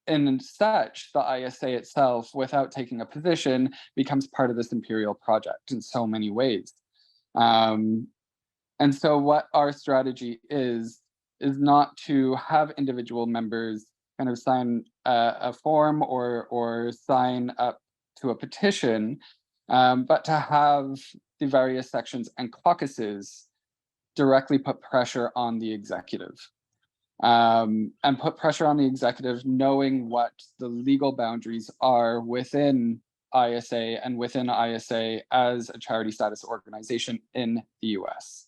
in such, the ISA itself, without taking a position, becomes part of this imperial project in so many ways. And so what our strategy is not to have individual members kind of sign a form or sign up to a petition, but to have the various sections and caucuses directly put pressure on the executive. And put pressure on the executive, knowing what the legal boundaries are within ISA and within ISA as a charity status organization in the US.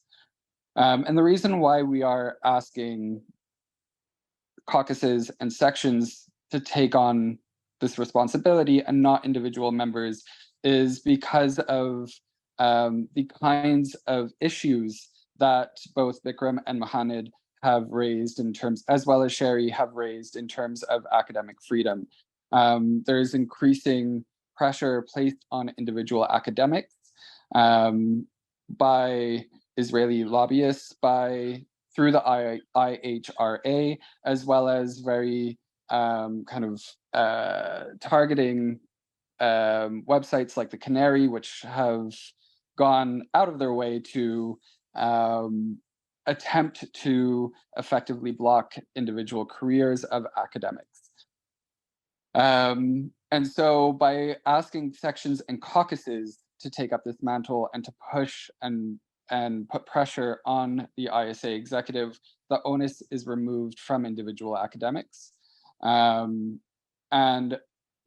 And the reason why we are asking caucuses and sections to take on this responsibility and not individual members is because of the kinds of issues that both Bikrum and Muhannad have raised in terms, as well as Sharri have raised in terms of academic freedom. There's increasing pressure placed on individual academics by Israeli lobbyists, through the IHRA, as well as very kind of targeting websites like the Canary, which have gone out of their way to attempt to effectively block individual careers of academics. And so by asking sections and caucuses to take up this mantle and to push and put pressure on the ISA executive, the onus is removed from individual academics. And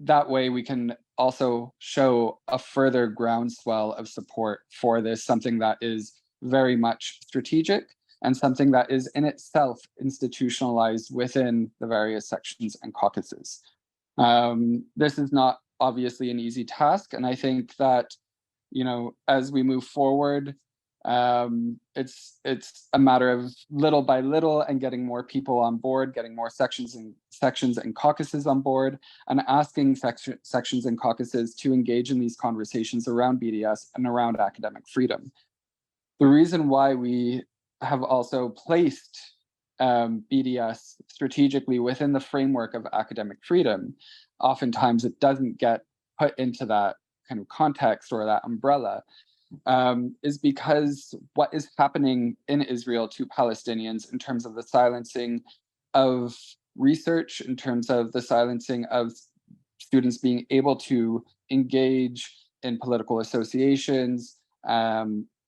that way we can also show a further groundswell of support for this, something that is very much strategic and something that is in itself institutionalized within the various sections and caucuses. This is not obviously an easy task, and I think that, you know, as we move forward, it's a matter of little by little and getting more people on board, getting more sections and caucuses on board, and asking sections and caucuses to engage in these conversations around BDS and around academic freedom. The reason why we have also placed BDS strategically within the framework of academic freedom, oftentimes it doesn't get put into that kind of context or that umbrella, is because what is happening in Israel to Palestinians in terms of the silencing of research, in terms of the silencing of students being able to engage in political associations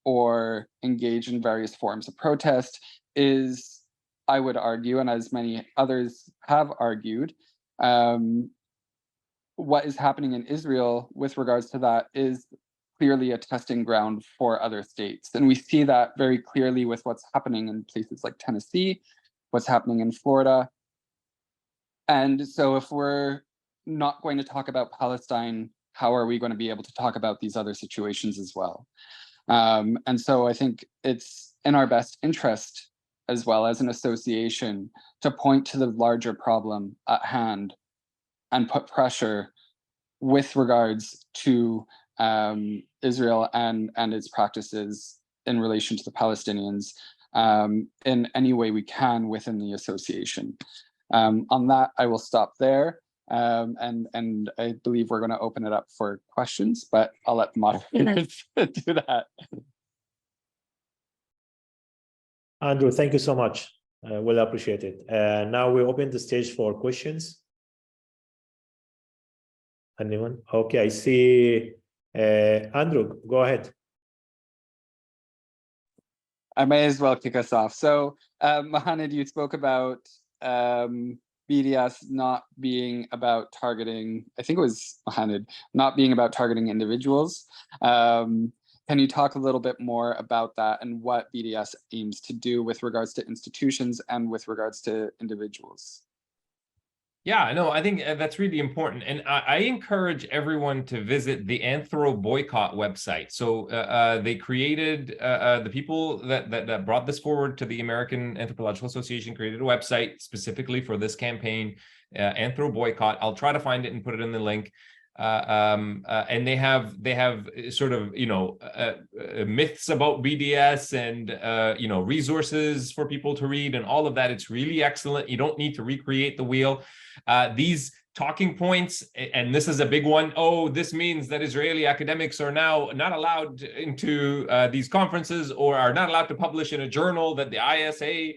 or engage in various forms of protest, is, I would argue, and as many others have argued, what is happening in Israel with regards to that is clearly a testing ground for other states. And we see that very clearly with what's happening in places like Tennessee, what's happening in Florida. And so if we're not going to talk about Palestine, how are we going to be able to talk about these other situations as well? And so I think it's in our best interest, as well as an association, to point to the larger problem at hand and put pressure with regards to Israel and its practices in relation to the Palestinians in any way we can within the association. On that, I will stop there. And I believe we're going to open it up for questions, but I'll let the moderators do that. Andrew, thank you so much. We'll appreciate it. Now we open the stage for questions. Anyone? Okay, I see. Andrew, go ahead. I may as well kick us off. So, Muhannad, you spoke about BDS not being about targeting, I think it was Muhannad, not being about targeting individuals. Can you talk a little bit more about that and what BDS aims to do with regards to institutions and with regards to individuals? Yeah, no, I think that's really important. And I encourage everyone to visit the Anthro Boycott website. So they created, the people that brought this forward to the American Anthropological Association created a website specifically for this campaign, Anthro Boycott. I'll try to find it and put it in the link. And they have sort of, myths about BDS and, resources for people to read and all of that. It's really excellent. You don't need to recreate the wheel. These talking points, and this is a big one. Oh, this means that Israeli academics are now not allowed into these conferences or are not allowed to publish in a journal that the ISA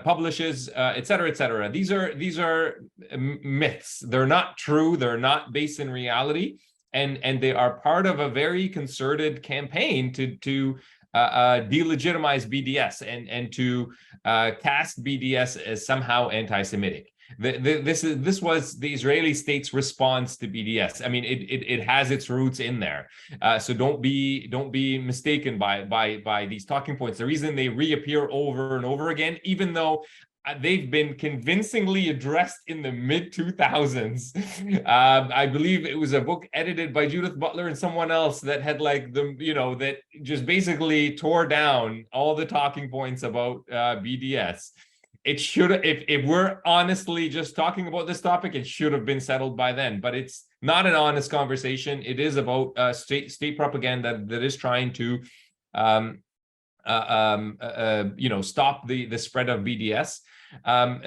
publishes, et cetera, et cetera. These are myths. They're not true. They're not based in reality. And they are part of a very concerted campaign to delegitimize BDS and to cast BDS as somehow anti-Semitic. This was the Israeli state's response to BDS. I mean, it has its roots in there. So don't be mistaken by these talking points. The reason they reappear over and over again, even though they've been convincingly addressed in the mid-2000s. I believe it was a book edited by Judith Butler and someone else that had that just basically tore down all the talking points about BDS. It should, if we're honestly just talking about this topic, it should have been settled by then, but it's not an honest conversation. It is about state propaganda that is trying to stop the spread of BDS. And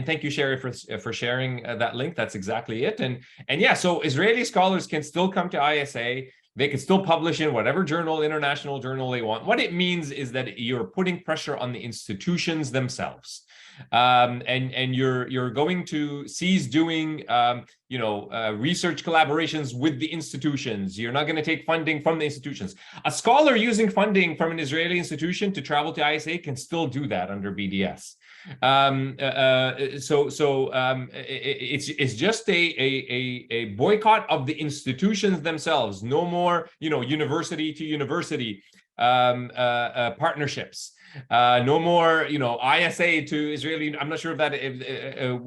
thank you, Sharri, for sharing that link. That's exactly it. And yeah, so Israeli scholars can still come to ISA. They can still publish in whatever journal, international journal they want. What it means is that you're putting pressure on the institutions themselves. And you're going to cease doing research collaborations with the institutions. You're not going to take funding from the institutions. A scholar using funding from an Israeli institution to travel to ISA can still do that under BDS. It's just a boycott of the institutions themselves. No more university to university partnerships. No more, ISA to Israeli. I'm not sure if that, I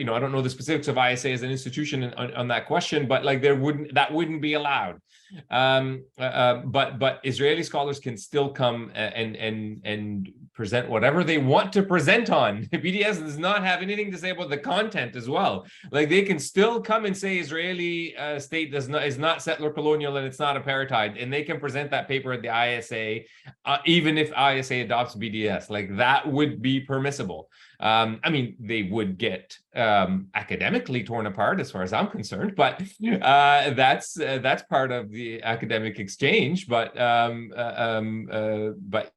don't know the specifics of ISA as an institution on that question, but like that wouldn't be allowed. But Israeli scholars can still come and present whatever they want to present on. BDS does not have anything to say about the content as well. Like they can still come and say Israeli state is not settler colonial and it's not apartheid, and they can present that paper at the ISA, even if ISA adopts BDS, like that would be permissible. I mean, they would get academically torn apart as far as I'm concerned, but that's part of the academic exchange. But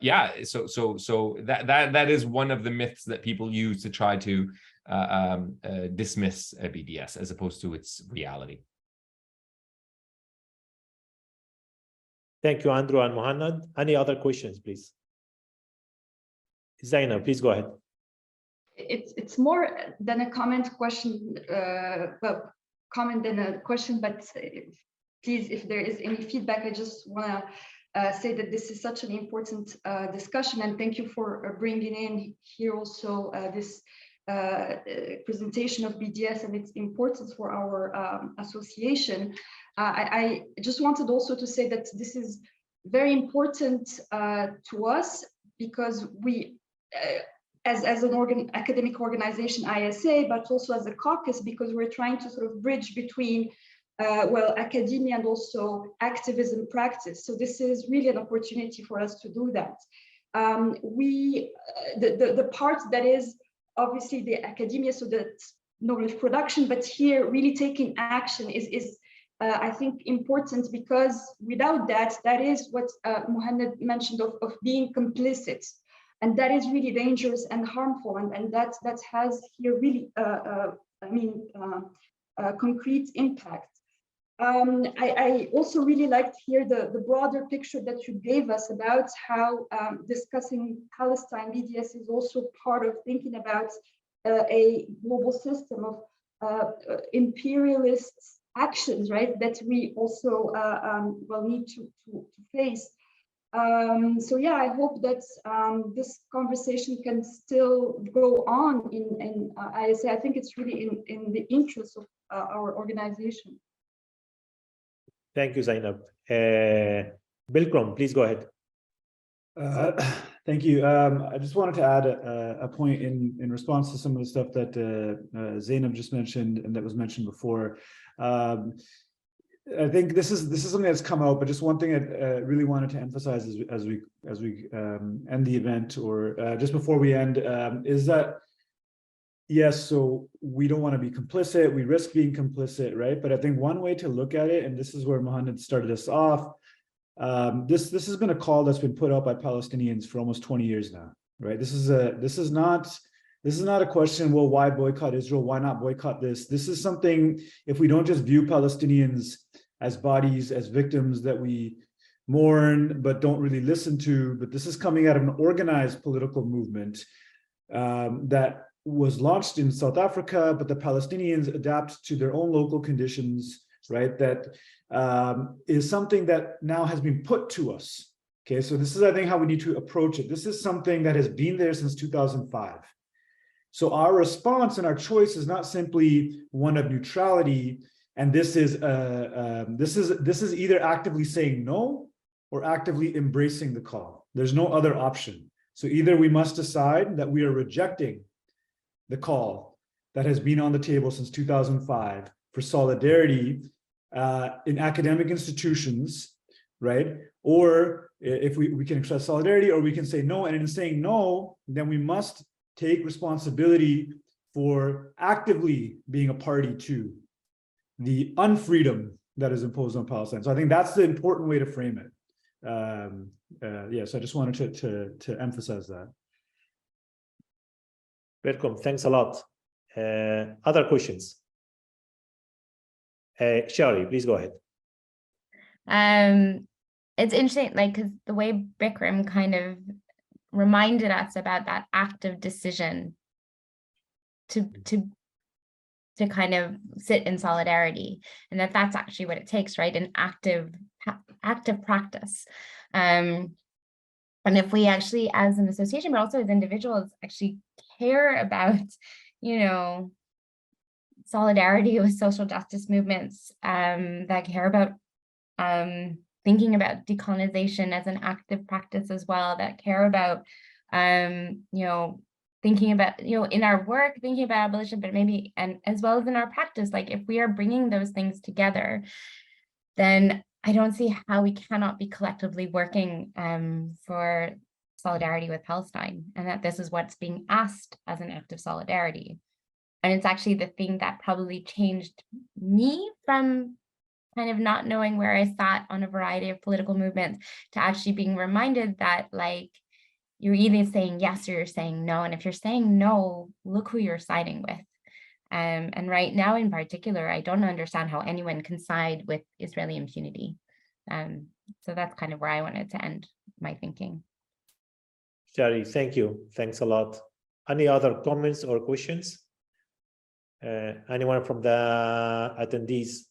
yeah, so that is one of the myths that people use to try to dismiss BDS as opposed to its reality. Thank you, Andrew and Muhannad. Any other questions, please? Zaynab, please go ahead. It's more than a comment question, well, comment than a question, but please, if there is any feedback, I just want to say that this is such an important discussion, and thank you for bringing in here also this presentation of BDS and its importance for our association. I just wanted also to say that this is very important to us because we, as an academic organization, ISA, but also as a caucus, because we're trying to sort of bridge between, well, academia and also activism practice. So this is really an opportunity for us to do that. The part that is obviously the academia, so that's knowledge production, but here really taking action is I think important, because without that, that is what Muhannad mentioned of being complicit. And that is really dangerous and harmful, and that has here really, concrete impact. I also really liked here the broader picture that you gave us about how discussing Palestine BDS is also part of thinking about a global system of imperialist actions, right? That we also well need to face. So yeah, I hope that this conversation can still go on in ISA. I think it's really in the interest of our organization. Thank you, Zaynab. Bikrum, please go ahead. Thank you. I just wanted to add a point in response to some of the stuff that Zaynab just mentioned and that was mentioned before. I think this is something that's come out, but just one thing I really wanted to emphasize as we end the event, or just before we end, is that yes, so we don't want to be complicit. We risk being complicit, right? But I think one way to look at it, and this is where Muhannad started us off, this has been a call that's been put out by Palestinians for almost 20 years now, right? This is not a question, well, why boycott Israel? Why not boycott this? This is something, if we don't just view Palestinians as bodies, as victims that we mourn, but don't really listen to, but this is coming out of an organized political movement that was launched in South Africa, but the Palestinians adapt to their own local conditions, right? That is something that now has been put to us. Okay, so this is, I think, how we need to approach it. This is something that has been there since 2005. So our response and our choice is not simply one of neutrality, and this is either actively saying no or actively embracing the call. There's no other option. So either we must decide that we are rejecting the call that has been on the table since 2005 for solidarity in academic institutions, right? Or if we can express solidarity, or we can say no, and in saying no, then we must take responsibility for actively being a party to the unfreedom that is imposed on Palestine. So I think that's the important way to frame it. Yes, I just wanted to emphasize that. Welcome, thanks a lot. Other questions? Sharri, please go ahead. It's interesting, like, because the way Bikrum kind of reminded us about that active decision to kind of sit in solidarity, and that's actually what it takes, right? An active practice. And if we actually, as an association, but also as individuals, actually care about, you know, solidarity with social justice movements, that care about thinking about decolonization as an active practice as well, that care about, you know, thinking about, you know, in our work, thinking about abolition, but maybe, and as well as in our practice, like if we are bringing those things together, then I don't see how we cannot be collectively working for solidarity with Palestine, and that this is what's being asked as an act of solidarity. And it's actually the thing that probably changed me from kind of not knowing where I sat on a variety of political movements to actually being reminded that, like, you're either saying yes or you're saying no. And if you're saying no, look who you're siding with. And right now in particular, I don't understand how anyone can side with Israeli impunity. So that's kind of where I wanted to end my thinking. Sharri, thank you. Thanks a lot. Any other comments or questions? Anyone from the attendees?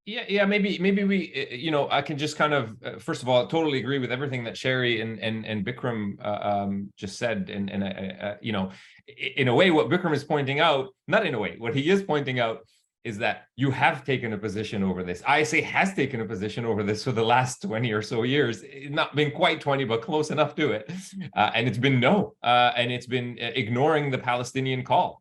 Yeah, maybe we, I can just kind of, first of all, totally agree with everything that Sharri and Bikrum just said, and in a way, what Bikrum is pointing out, not in a way, what he is pointing out is that you have taken a position over this. ISA has taken a position over this for the last 20 or so years. It's not been quite 20, but close enough to it. And it's been no, and it's been ignoring the Palestinian call.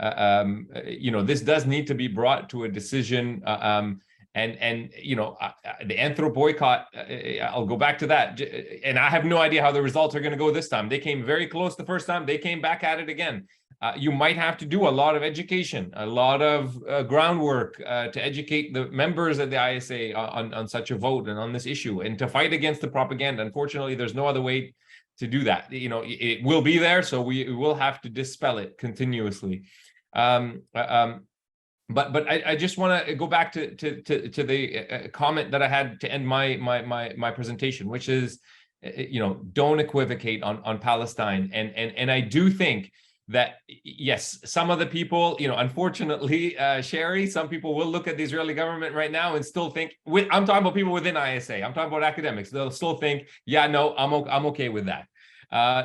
This does need to be brought to a decision. The Anthro boycott, I'll go back to that. And I have no idea how the results are going to go this time. They came very close the first time. They came back at it again. You might have to do a lot of education, a lot of groundwork to educate the members of the ISA on such a vote and on this issue, and to fight against the propaganda. Unfortunately, there's no other way to do that. It will be there, so we will have to dispel it continuously. But I just want to go back to the comment that I had to end my presentation, which is, don't equivocate on Palestine. And I do think that, yes, some of the people, unfortunately, Sharri, some people will look at the Israeli government right now and still think, I'm talking about people within ISA, I'm talking about academics, they'll still think, yeah, no, I'm okay with that.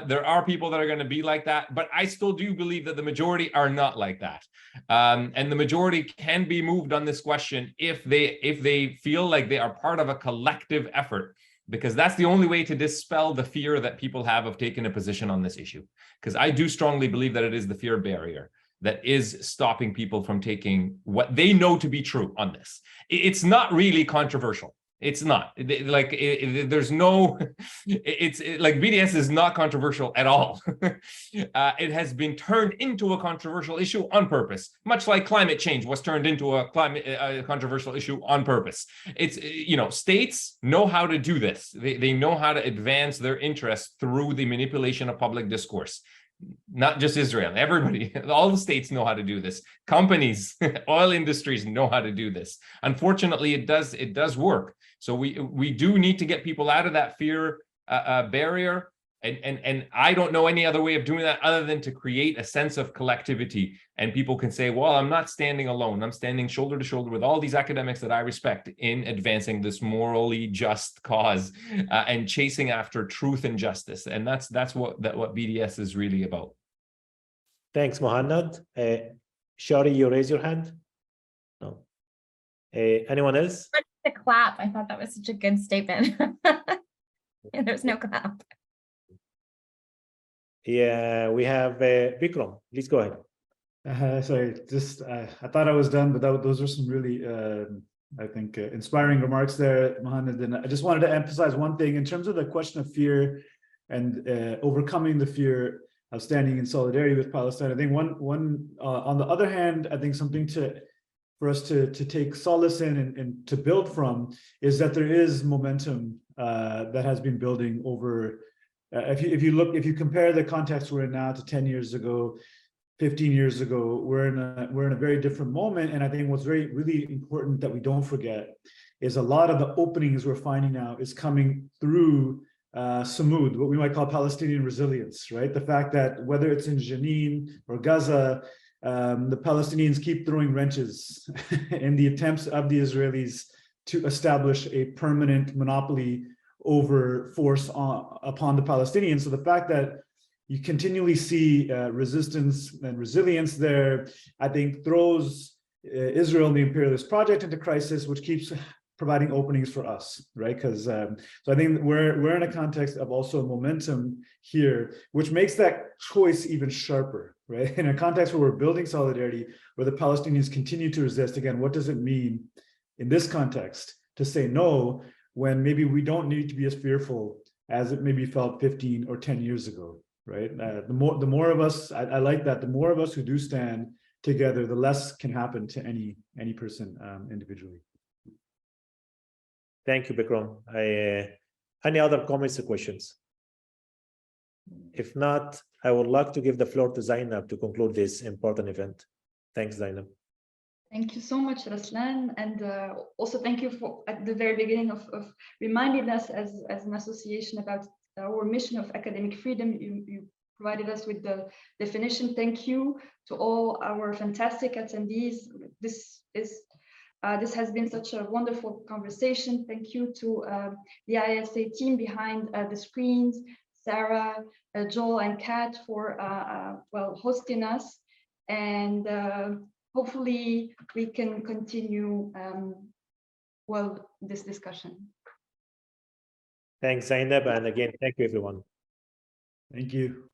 There are people that are going to be like that, but I still do believe that the majority are not like that. And the majority can be moved on this question if they feel like they are part of a collective effort, because that's the only way to dispel the fear that people have of taking a position on this issue. Because I do strongly believe that it is the fear barrier that is stopping people from taking what they know to be true on this. It's not really controversial. It's not there's no, like BDS is not controversial at all. It has been turned into a controversial issue on purpose, much like climate change was turned into a controversial issue on purpose. It's, states know how to do this. They know how to advance their interests through the manipulation of public discourse. Not just Israel, everybody, all the states know how to do this. Companies, oil industries know how to do this. Unfortunately, it does work. So we do need to get people out of that fear barrier. And I don't know any other way of doing that other than to create a sense of collectivity. And people can say, well, I'm not standing alone. I'm standing shoulder to shoulder with all these academics that I respect in advancing this morally just cause and chasing after truth and justice. And that's what BDS is really about. Thanks, Muhannad. Sharri, you raise your hand? No. Anyone else? The clap. I thought that was such a good statement. And there's no clap. Yeah, we have Bikrum. Please go ahead. Sorry, just I thought I was done, but those are some really, I think, inspiring remarks there, Muhannad. And I just wanted to emphasize one thing in terms of the question of fear and overcoming the fear of standing in solidarity with Palestine. I think one on the other hand, I think something for us to take solace in and to build from is that there is momentum that has been building over. If you compare the context we're in now to 10 years ago, 15 years ago, we're in a very different moment. And I think what's really important that we don't forget is a lot of the openings we're finding now is coming through Samud, what we might call Palestinian resilience, right? The fact that whether it's in Jenin or Gaza, the Palestinians keep throwing wrenches in the attempts of the Israelis to establish a permanent monopoly over force upon the Palestinians. So the fact that you continually see resistance and resilience there, I think throws Israel and the imperialist project into crisis, which keeps providing openings for us, right? Because so I think we're in a context of also momentum here, which makes that choice even sharper, right? In a context where we're building solidarity, where the Palestinians continue to resist, again, what does it mean in this context to say no, when maybe we don't need to be as fearful as it maybe felt 15 or 10 years ago, right? The more of us, I like that, the more of us who do stand together, the less can happen to any person individually. Thank you, Bikrum. Any other comments or questions? If not, I would like to give the floor to Zaynab to conclude this important event. Thanks, Zaynab. Thank you so much, Raslan, and also thank you for at the very beginning of reminding us as an association about our mission of academic freedom. You provided us with the definition. Thank you to all our fantastic attendees. This has been such a wonderful conversation. Thank you to the ISA team behind the screens, Sarah, Joel, and Kat for well hosting us, and hopefully we can continue well this discussion. Thanks, Zaynab, and again, thank you, everyone. Thank you.